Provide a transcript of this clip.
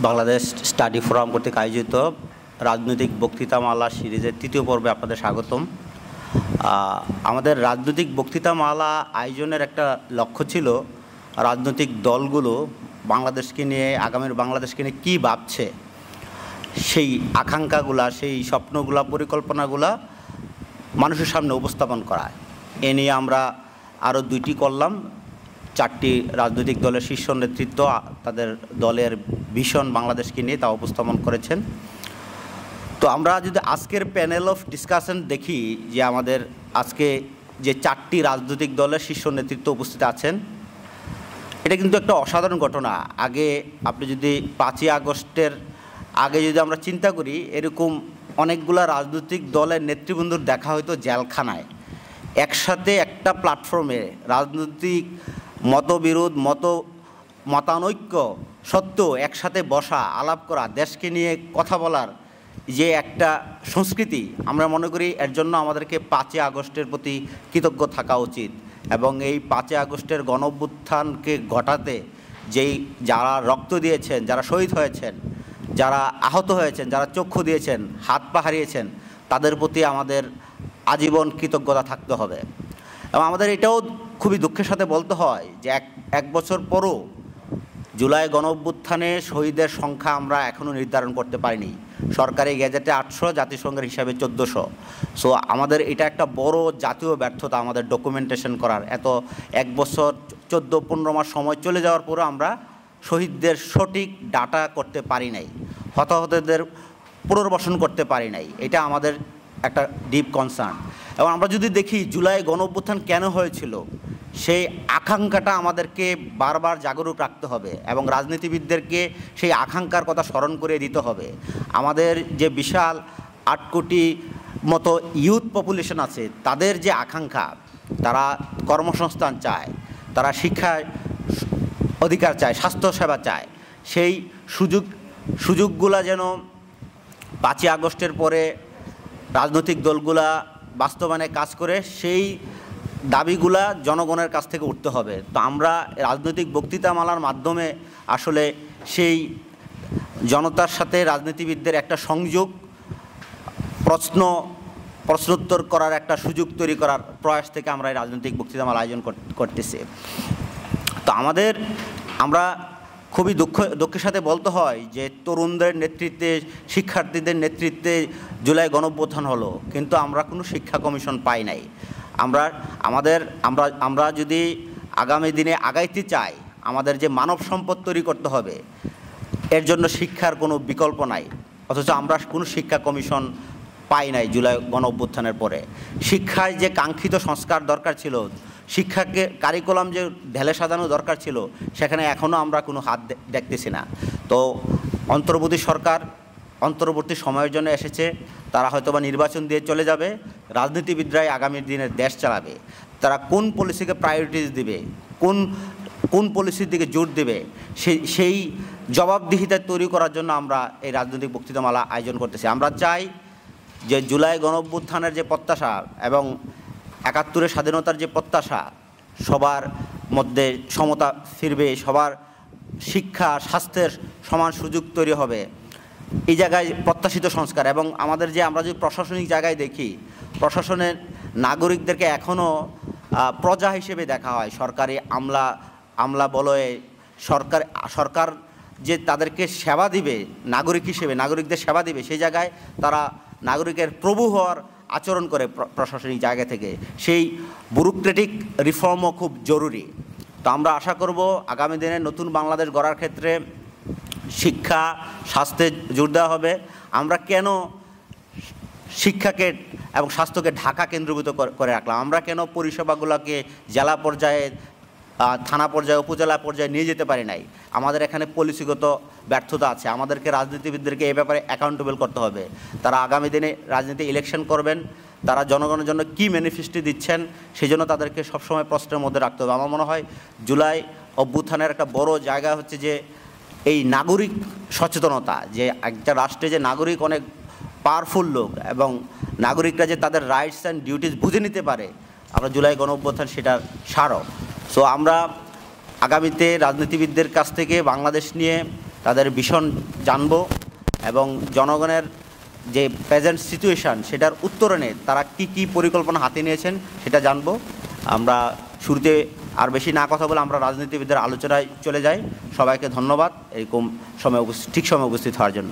Bangladesh study forum কর্তৃক আয়োজিত রাজনৈতিক বক্তৃতামালা সিরিজের তৃতীয় পর্বে আপনাদের স্বাগতম। আমাদের রাজনৈতিক বক্তৃতামালা আয়োজনের একটা লক্ষ্য ছিল রাজনৈতিক দলগুলো বাংলাদেশকে নিয়ে, আগামীর বাংলাদেশকে নিয়ে কী ভাবছে, সেই আকাঙ্ক্ষাগুলা, সেই স্বপ্নগুলা, পরিকল্পনাগুলা মানুষের সামনে উপস্থাপন করা। এ নিয়ে আমরা আরও দুইটি করলাম। 4টি রাজনৈতিক দলের শীর্ষ নেতৃত্ব তাদের দলের ভিশন বাংলাদেশকে নিয়ে তা উপস্থাপন করেছেন। তো আমরা যদি আজকের প্যানেল অফ ডিসকাশন দেখি যে আমাদের আজকে যে 4টি রাজনৈতিক দলের শীর্ষ নেতৃত্ব উপস্থিত আছেন, এটা কিন্তু একটা অসাধারণ ঘটনা। আগে আপনি যদি 5ই আগস্টের আগে যদি আমরা চিন্তা করি, এরকম অনেকগুলা রাজনৈতিক দলের নেতৃবৃন্দর দেখা হয়তো জেলখানায়, একসাথে একটা প্ল্যাটফর্মে রাজনৈতিক মতবিরোধ, মতানৈক্য সত্ত্বেও একসাথে বসা, আলাপ করা, দেশকে নিয়ে কথা বলার যে একটা সংস্কৃতি, আমরা মনে করি এর জন্য আমাদেরকে 5ই আগস্টের প্রতি কৃতজ্ঞ থাকা উচিত। এবং এই 5ই আগস্টের গণঅভ্যুত্থানকে ঘটাতে যারা রক্ত দিয়েছেন, যারা শহীদ হয়েছেন, যারা আহত হয়েছেন, যারা চক্ষু দিয়েছেন, হাত পা হারিয়েছেন, তাদের প্রতি আমাদের আজীবন কৃতজ্ঞতা থাকতে হবে। এবং আমাদের এটাও খুবই দুঃখের সাথে বলতে হয় যে এক বছর পরও জুলাই গণঅভ্যুত্থানে শহীদের সংখ্যা আমরা এখনও নির্ধারণ করতে পারিনি। সরকারি গেজেটে 800, জাতিসংঘের হিসাবে 1400। সো আমাদের এটা একটা বড় জাতীয় ব্যর্থতা আমাদের ডকুমেন্টেশন করার। এত 1 বছর 14-15 মাস সময় চলে যাওয়ার পরও আমরা শহীদদের সঠিক ডাটা করতে পারি নাই, হতাহতদের পুনর্বাসন করতে পারি নাই। এটা আমাদের একটা ডিপ কনসার্ন। এবং আমরা যদি দেখি জুলাই গণঅভ্যুত্থান কেন হয়েছিল, সেই আকাঙ্ক্ষাটা আমাদেরকে বারবার জাগরুক রাখতে হবে এবং রাজনীতিবিদদেরকে সেই আকাঙ্ক্ষার কথা স্মরণ করে দিতে হবে। আমাদের যে বিশাল 8 কোটি মতো ইউথ পপুলেশন আছে, তাদের যে আকাঙ্ক্ষা, তারা কর্মসংস্থান চায়, তারা শিক্ষার অধিকার চায়, স্বাস্থ্যসেবা চায়, সেই সুযোগগুলা যেন 5ই আগস্টের পরে রাজনৈতিক দলগুলা বাস্তবায়নে কাজ করে, সেই দাবিগুলা জনগণের কাছ থেকে উঠতে হবে। তো আমরা রাজনৈতিক বক্তৃতামালার মাধ্যমে আসলে সেই জনতার সাথে রাজনীতিবিদদের একটা সংযোগ, প্রশ্নোত্তর করার একটা সুযোগ তৈরি করার প্রয়াস থেকে আমরা এই রাজনৈতিক বক্তৃতামালা আয়োজন করতেছি। তো আমরা খুবই দুঃখের সাথে বলতে হয় যে তরুণদের নেতৃত্বে, শিক্ষার্থীদের নেতৃত্বে জুলাই গণঅভ্যুত্থান হলো, কিন্তু আমরা কোনো শিক্ষা কমিশন পাই নাই। আমরা যদি আগামী দিনে আগাইতে চাই, আমাদের যে মানব সম্পদ তৈরি করতে হবে, এর জন্য শিক্ষার কোনো বিকল্প নাই। অথচ আমরা কোনো শিক্ষা কমিশন পাই নাই জুলাই গণঅভ্যুত্থানের পরে। শিক্ষায় যে কাঙ্ক্ষিত সংস্কার দরকার ছিল, শিক্ষাকে কারিকুলাম যে ঢেলে সাজানো দরকার ছিল, সেখানে এখনও আমরা কোনো হাত দেখতেছি না। তো অন্তর্বর্তী সরকার অন্তর্বর্তী সময়ের জন্য এসেছে, তারা হয়তোবা নির্বাচন দিয়ে চলে যাবে, রাজনীতিবিদরাই আগামী দিনের দেশ চালাবে। তারা কোন পলিসিকে প্রায়োরিটিস দিবে, কোন পলিসির দিকে জোর দেবে, সেই জবাবদিহিতা তৈরি করার জন্য আমরা এই রাজনৈতিক বক্তৃতামালা আয়োজন করতেছি। আমরা চাই যে জুলাই গণঅভ্যুত্থানের যে প্রত্যাশা এবং 71-এর স্বাধীনতার যে প্রত্যাশা, সবার মধ্যে সমতা ফিরবে, সবার শিক্ষা, স্বাস্থ্যের সমান সুযোগ তৈরি হবে, এই জায়গায় প্রত্যাশিত সংস্কার। এবং আমরা যদি প্রশাসনিক জায়গায় দেখি, প্রশাসনের নাগরিকদেরকে এখনও প্রজা হিসেবে দেখা হয়। সরকারি আমলা বলয়ে সরকার যে তাদেরকে সেবা দিবে, নাগরিক হিসেবে নাগরিকদের সেবা দিবে, সেই জায়গায় তারা নাগরিকের প্রভু হওয়ার আচরণ করে প্রশাসনিক জায়গা থেকে। সেই ব্যুরোক্রেটিক রিফর্মও খুব জরুরি। তো আমরা আশা করব আগামী দিনে নতুন বাংলাদেশ গড়ার ক্ষেত্রে শিক্ষা, স্বাস্থ্যে জোর দেওয়া হবে। আমরা কেন শিক্ষাকে এবং স্বাস্থ্যকে ঢাকা কেন্দ্রীভূত করে রাখলাম? আমরা কেন পরিষেবাগুলোকে জেলা পর্যায়ে, থানা পর্যায়ে, উপজেলা পর্যায়ে নিয়ে যেতে পারি নাই? আমাদের এখানে পলিসিগত ব্যর্থতা আছে। আমাদেরকে রাজনীতিবিদদেরকে এই ব্যাপারে অ্যাকাউন্টেবল করতে হবে। তারা আগামী দিনে রাজনীতি ইলেকশন করবেন, তারা জনগণের জন্য কী ম্যানিফেস্টো দিচ্ছেন, সেই জন্য তাদেরকে সবসময় প্রশ্নের মধ্যে রাখতে হবে। আমার মনে হয় জুলাই অভ্যুত্থানের একটা বড় জায়গা হচ্ছে যে এই নাগরিক সচেতনতা, যে একটা রাষ্ট্রে যে নাগরিক অনেক পাওয়ারফুল লোক এবং নাগরিকরা যে তাদের রাইটস অ্যান্ড ডিউটিস বুঝে নিতে পারে, আমরা জুলাই গণঅভ্যুত্থান সেটার স্মারক। সো আমরা আগামীতে রাজনীতিবিদদের কাছ থেকে বাংলাদেশ নিয়ে তাদের ভীষণ জানব এবং জনগণের যে প্রেজেন্ট সিচুয়েশান সেটার উত্তরণে তারা কি পরিকল্পনা হাতে নিয়েছেন সেটা জানব। আমরা শুরুতে আর বেশি না কথা বলে আমরা রাজনীতিবিদদের আলোচনায় চলে যাই। সবাইকে ধন্যবাদ এরকম ঠিক সময় উপস্থিত হওয়ার জন্য।